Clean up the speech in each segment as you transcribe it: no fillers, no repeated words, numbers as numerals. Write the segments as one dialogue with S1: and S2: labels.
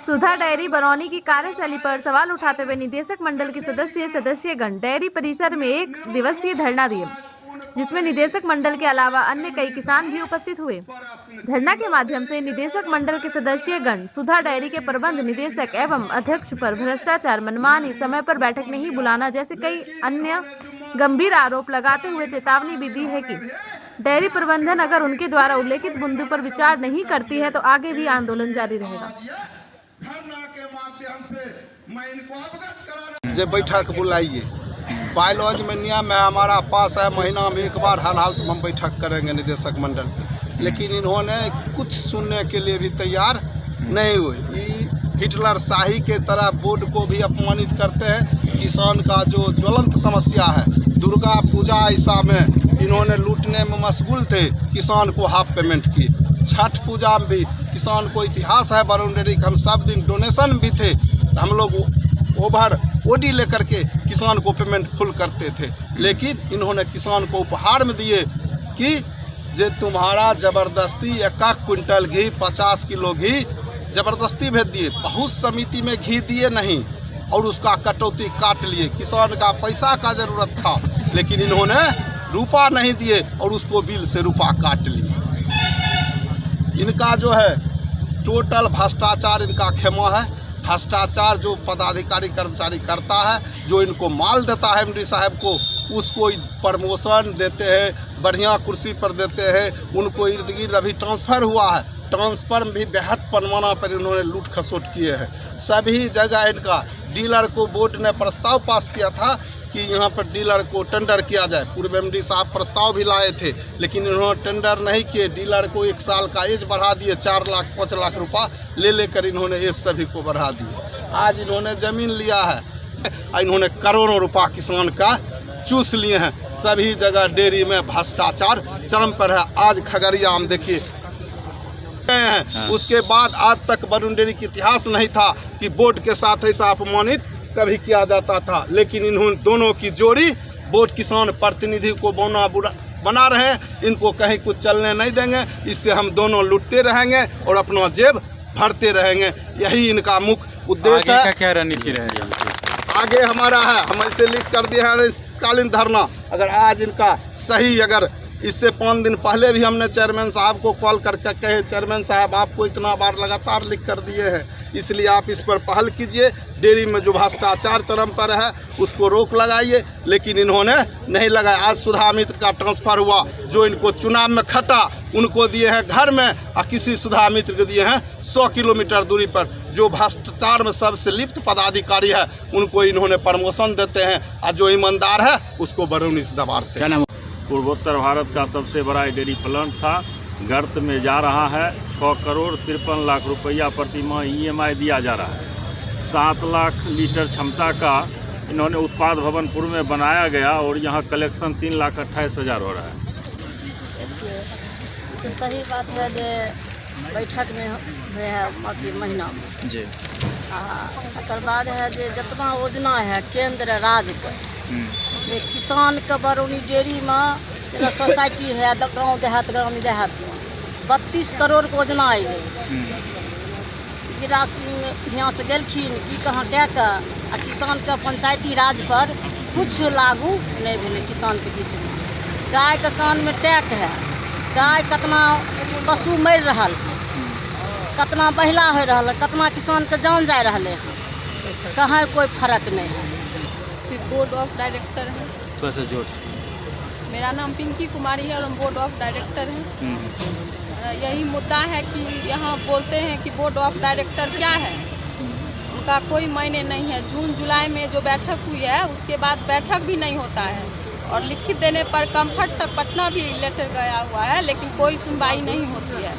S1: सुधा dairy Barauni की कार्यशैली पर सवाल उठाते हुए निदेशक मंडल के सदस्यगण डेयरी परिसर में 1 दिवसीय धरना दिए, जिसमें निदेशक मंडल के अलावा अन्य कई किसान भी उपस्थित हुए। धरना के माध्यम से निदेशक मंडल के सदस्यगण सुधा डेयरी के प्रबंध निदेशक एवं अध्यक्ष पर भ्रष्टाचार, मनमानी, समय पर बैठक नहीं बुलाना जैसे कई अन्य गंभीर आरोप लगाते हुए चेतावनी भी दी है कि डेयरी प्रबंधन अगर उनके द्वारा उल्लेखित बिंदु पर विचार नहीं करती है तो आगे भी आंदोलन जारी रहेगा।
S2: जे बैठक बुलाइए, बायोलॉजी में नियम है हमारा पास है, महीना में एक बार हर हालत में हम बैठक करेंगे निदेशक मंडल की, लेकिन इन्होंने कुछ सुनने के लिए भी तैयार नहीं हुए। हिटलर शाही के तरह बोर्ड को भी अपमानित करते हैं। किसान का जो ज्वलंत समस्या है, दुर्गा पूजा ईसा में इन्होंने लूटने में मशगूल थे, किसान को हाफ पेमेंट की। छठ पूजा में भी किसान को इतिहास है बरौनी डेयरी, हम सब दिन डोनेशन भी थे, हम लोग ओवर ओडी लेकर के किसान को पेमेंट फुल करते थे, लेकिन इन्होंने किसान को उपहार में दिए कि जे तुम्हारा जबरदस्ती 1 क्विंटल घी 50 किलो घी जबरदस्ती भेज दिए, बहुत समिति में घी दिए नहीं और उसका कटौती काट लिए। किसान का पैसा का जरूरत था, लेकिन इन्होंने रुपया नहीं दिए और उसको बिल से रुपया काट लिए। इनका जो है टोटल भ्रष्टाचार इनका खेमा है। भ्रष्टाचार जो पदाधिकारी कर्मचारी करता है, जो इनको माल देता है एमडी साहब को, उसको प्रमोशन देते हैं, बढ़िया कुर्सी पर देते हैं, उनको इर्द गिर्द अभी ट्रांसफ़र हुआ है, ट्रांसफ़र में भी बेहद पैमाना पर इन्होंने लूट खसोट किए हैं। सभी जगह इनका डीलर को बोर्ड ने प्रस्ताव पास किया था कि यहाँ पर डीलर को टेंडर किया जाए। पूर्व एमडी साहब प्रस्ताव भी लाए थे, लेकिन इन्होंने टेंडर नहीं किए। डीलर को 1 साल का एज बढ़ा दिए, 4 लाख 5 लाख रुपया ले लेकर इन्होंने एज सभी को बढ़ा दिए। आज इन्होंने ज़मीन लिया है, इन्होंने करोड़ों रुपया किसान का चूस लिए हैं। सभी जगह डेयरी में भ्रष्टाचार चरम पर है। आज खगड़िया में देखिए हैं, उसके बाद आज तक बरौनी डेयरी की इतिहास नहीं था कि बोर्ड के साथ ऐसा अपमानित कभी किया जाता था, लेकिन इन्होंने दोनों की जोड़ी बोर्ड किसान प्रतिनिधि को बना रहे हैं। इनको कहीं कुछ चलने नहीं देंगे, इससे हम दोनों लुटते रहेंगे और अपना जेब भरते रहेंगे। यही इनका मुख्य उद्देश्य है।
S3: क्या रणनीति रहेगी
S2: आगे हमारा है? हम ऐसे लिख कर दिया है कालीन धरना। अगर आज इनका सही, अगर इससे 5 दिन पहले भी हमने चेयरमैन साहब को कॉल करके कहे, चेयरमैन साहब आपको इतना बार लगातार लिख कर दिए हैं, इसलिए आप इस पर पहल कीजिए। डेयरी में जो भ्रष्टाचार चरम पर है उसको रोक लगाइए, लेकिन इन्होंने नहीं लगाया। आज सुधा मित्र का ट्रांसफ़र हुआ, जो इनको चुनाव में खटा उनको दिए हैं घर में, और किसी सुधा मित्र को दिए हैं 100 किलोमीटर दूरी पर। जो भ्रष्टाचार में सबसे लिप्त पदाधिकारी है उनको इन्होंने प्रमोशन देते हैं, और जो ईमानदार है उसको बरौनी से दबाते हैं।
S4: पूर्वोत्तर भारत का सबसे बड़ा डेयरी प्लांट था, गर्त में जा रहा है। 6 करोड़ 53 लाख रुपया प्रति माह EMI दिया जा रहा है। 7 लाख लीटर क्षमता का इन्होंने उत्पाद भवन पूर्व में बनाया गया और यहाँ कलेक्शन 3,28,000 हो रहा है।
S5: तो सही बात है जे बैठक में हुए है महीना में
S3: जी,
S5: तकर बाद है जे जितना योजना है केंद्र राज्य के, ये किसान के बरौनी डेयरी में जेना सोसाइटी है, गाँव देहात में 32 करोड़ के योजना अइले। गिरासी यहाँ से गेलखिन कि कहाँ कह के, आ किसान के पंचायती राज पर कुछ लागू नहीं भेले। किसान के बीच में गाय के कान में टैक है, गाय कितना पशु मर रहा, कितना बहिला हो रहा, कितना किसान के जान जा रहा है, कहाँ कोई फर्क नहीं है।
S6: बोर्ड ऑफ डायरेक्टर है।
S3: कैसे जोर से?
S6: मेरा नाम पिंकी कुमारी है और हम बोर्ड ऑफ डायरेक्टर हैं। यही मुद्दा है कि यहाँ बोलते हैं कि बोर्ड ऑफ डायरेक्टर क्या है, उनका कोई मायने नहीं है। जून जुलाई में जो बैठक हुई है उसके बाद बैठक भी नहीं होता है, और लिखित देने पर कंफर्ट तक पटना भी लेटर गया हुआ है, लेकिन कोई सुनवाई नहीं होती है।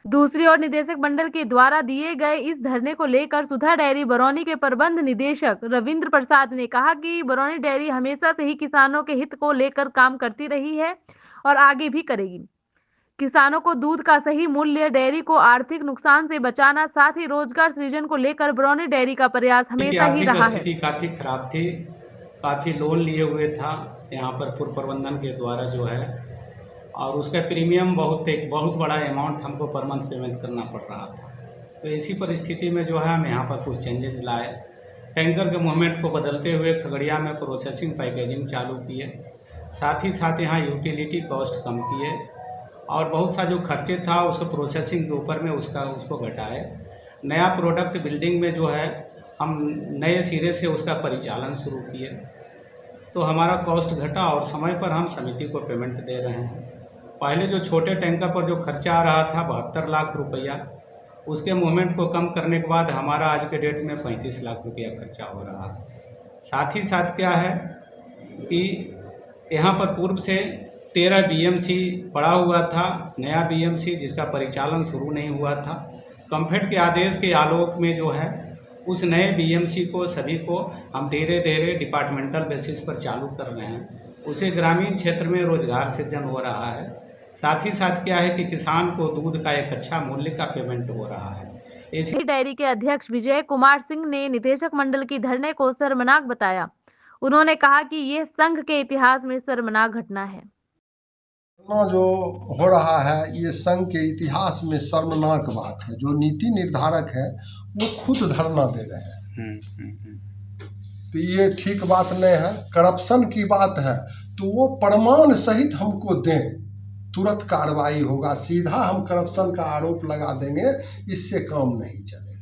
S1: दूसरी ओर निदेशक मंडल के द्वारा दिए गए इस धरने को लेकर सुधा डेयरी बरौनी के प्रबंध निदेशक रविंद्र प्रसाद ने कहा कि बरौनी डेयरी हमेशा से ही किसानों के हित को लेकर काम करती रही है और आगे भी करेगी। किसानों को दूध का सही मूल्य, डेयरी को आर्थिक नुकसान से बचाना, साथ ही रोजगार सृजन को लेकर बरौनी डेयरी का प्रयास हमेशा ही रहा है।
S7: स्थिति काफी खराब थी, काफी लोन लिए हुए था यहाँ पर पूर्व प्रबंधन के द्वारा जो है,
S3: और उसका प्रीमियम एक बहुत बड़ा अमाउंट हमको पर मंथ पेमेंट करना पड़ रहा था। तो इसी परिस्थिति में जो है हम यहाँ पर कुछ चेंजेस लाए, टैंकर के मूवमेंट को बदलते हुए खगड़िया में प्रोसेसिंग पैकेजिंग चालू किए, साथ ही साथ यहाँ यूटिलिटी कॉस्ट कम किए और बहुत सा जो खर्चे था उसको प्रोसेसिंग के ऊपर में उसको घटाए। नया प्रोडक्ट बिल्डिंग में जो है हम नए सिरे से उसका परिचालन शुरू किए, तो हमारा कॉस्ट घटा और समय पर हम समिति को पेमेंट दे रहे हैं। पहले जो छोटे टैंकर पर जो खर्चा आ रहा था 72 लाख रुपया, उसके मूवमेंट को कम करने के बाद हमारा आज के डेट में 35 लाख रुपया खर्चा हो रहा है। साथ ही साथ क्या है कि यहाँ पर पूर्व से 13 बीएमसी पड़ा हुआ था, नया बीएमसी जिसका परिचालन शुरू नहीं हुआ था। कम्फेड के आदेश के आलोक में जो है उस नए बीएमसी को सभी को हम धीरे धीरे डिपार्टमेंटल बेसिस पर चालू कर रहे हैं। उसे ग्रामीण क्षेत्र में रोजगार सृजन हो रहा है। साथ ही साथ क्या है कि किसान को दूध का एक अच्छा मूल्य का पेमेंट हो रहा है।
S1: इसी डेयरी के अध्यक्ष विजय कुमार सिंह ने निदेशक मंडल की धरने को शर्मनाक बताया। उन्होंने कहा कि ये संघ के इतिहास में शर्मनाक घटना है।
S7: जो हो रहा है ये संघ के इतिहास में शर्मनाक बात है। जो नीति निर्धारक है वो खुद धरना दे रहे हैं, तो ये ठीक बात नहीं है। करप्शन की बात है तो वो प्रमाण सहित हमको दें, तुरंत कार्रवाई होगा। सीधा हम करप्शन का आरोप लगा देंगे, इससे काम नहीं चलेगा।